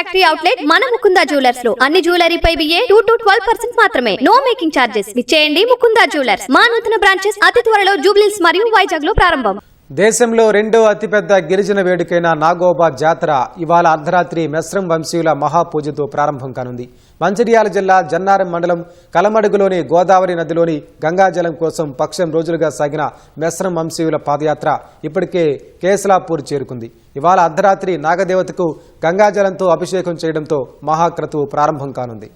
Factory outlet మన Mukunda jewellers లో అన్ని జ్యువెలరీపై 2 to 12% మాత్రమే. No making charges. విచ్చేయండి ముకుందా జ్యువెలర్స్. మా నూతన బ్రాంచెస్ అతి త్వరలో జూబ్లీహిల్స్ మరియు వైజాగ్ లో ప్రారంభం. దేశంలో రెండో అతిపెద్ద గిరిజన వేడుకైన నాగోబా జాతర ఇవాళ అర్ధరాత్రి మెస్రం వంశీయుల మహాపూజతో ప్రారంభం కానుంది. మంచిర్యాల జిల్లా జన్నారం మండలం కలమడుగులోని గోదావరి నదిలోని గంగాజలం కోసం పక్షం రోజులుగా సాగిన మెస్రం వంశీయుల పాదయాత్ర ఇప్పటికే కేసలాపూర్ చేరుకుంది. ఇవాళ అర్ధరాత్రి నాగదేవతకు గంగాజలంతో అభిషేకం చేయడంతో మహాక్రతువు ప్రారంభం కానుంది.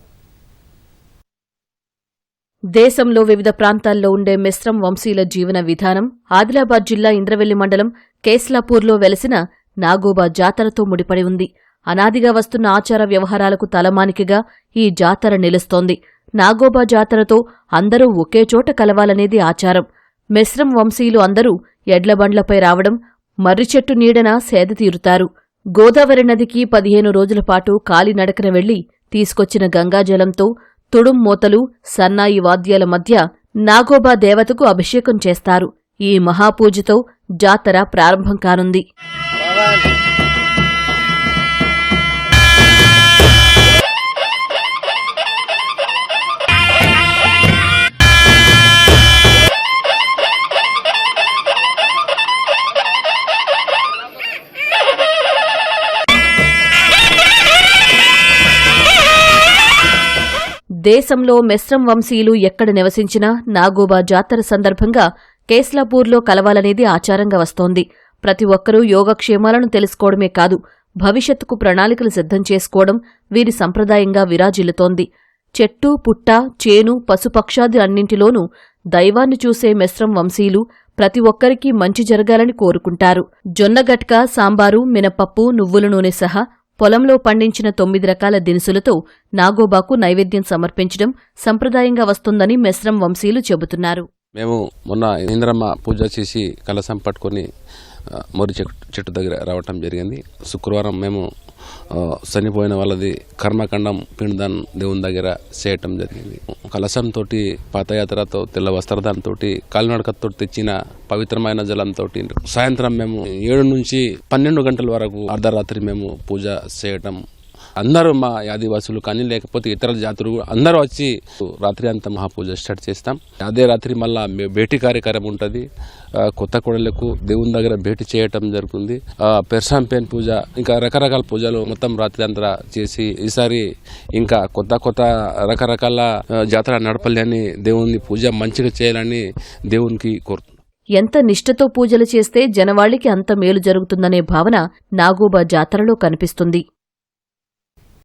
దేశంలో వివిధ ప్రాంతాల్లో ఉండే మెస్రం వంశీయుల జీవన విధానం ఆదిలాబాద్ జిల్లా ఇంద్రవెల్లి మండలం కేస్లాపూర్లో వెలసిన నాగోబా జాతరతో ముడిపడి ఉంది. అనాదిగా వస్తున్న ఆచార వ్యవహారాలకు తలమానికగా ఈ జాతర నిలుస్తోంది. నాగోబా జాతరతో అందరూ ఒకే చోట కలవాలనేది ఆచారం. మెస్రం వంశీయులు అందరూ ఎడ్లబండ్లపై రావడం, మర్రిచెట్టు నీడన సేద తీరుతారు. గోదావరి నదికి 15 రోజుల పాటు కాలినడకన వెళ్లి తీసుకొచ్చిన గంగాజలంతో తుడుం మోతలు, సన్నాయి వాద్యాల మధ్య నాగోబా దేవతకు అభిషేకం చేస్తారు. ఈ మహాపూజతో జాతర ప్రారంభం కానుంది. దేశంలో మెస్రం వంశీయులు ఎక్కడ నివసించినా నాగోబా జాతర సందర్భంగా కేస్లాపూర్లో కలవాలనేది ఆచారంగా వస్తోంది. ప్రతి ఒక్కరూ యోగక్షేమాలను తెలుసుకోవడమే కాదు, భవిష్యత్తుకు ప్రణాళికలు సిద్ధం చేసుకోవడం వీరి సంప్రదాయంగా విరాజిల్లుతోంది. చెట్టు, పుట్ట, చేను, పశుపక్షాది అన్నింటిలోనూ దైవాన్ని చూసే మెస్రం వంశీయులు ప్రతి ఒక్కరికీ మంచి జరగాలని కోరుకుంటారు. జొన్నగట్క, సాంబారు, మినపప్పు, నువ్వుల నూనె సహా పొలంలో పండించిన 9 రకాల దినుసులతో నాగోబాకు నైవేద్యం సమర్పించడం సంప్రదాయంగా వస్తుందని మెస్రం వంశీయులు చెబుతున్నారు. మేము మొన్న ఇంద్రమ్మ పూజ చేసి కలసం పట్టుకొని మొరి చెట్టు దగ్గర రావటం జరిగింది. శుక్రవారం మేము చనిపోయిన వాళ్ళది కర్మకాండం పిండదాన్ దేవుని దగ్గర చేయటం జరిగింది. కలసంతో, పాదయాత్రతో, తెల్ల వస్త్రదానంతో, కాలినడకతో తెచ్చిన పవిత్రమైన జలంతో సాయంత్రం మేము 7 నుంచి 12 గంటల వరకు అర్ధరాత్రి మేము పూజ చేయటం. అందరూ మా ఆదివాసులు కానీ లేకపోతే ఇతర జాతులు అందరూ వచ్చి రాత్రి అంతా మహాపూజ స్టార్ట్ చేస్తాం. అదే రాత్రి మళ్ళా భేటీ కార్యక్రమం ఉంటుంది. కొత్త కోడలకు దేవుని దగ్గర భేటీ చేయటం జరుగుతుంది. పెర్సాంపేన్ పూజ, ఇంకా రకరకాల పూజలు మొత్తం రాత్రి అంతా చేసి ఈసారి ఇంకా కొత్త రకరకాల జాతర నడపాలి అని దేవుని పూజ మంచిగా చేయాలని దేవునికి కోరుతున్నాం. ఎంత నిష్ఠతో పూజలు చేస్తే జనవాళికి అంత మేలు జరుగుతుందనే భావన నాగోబా జాతరలో కనిపిస్తుంది.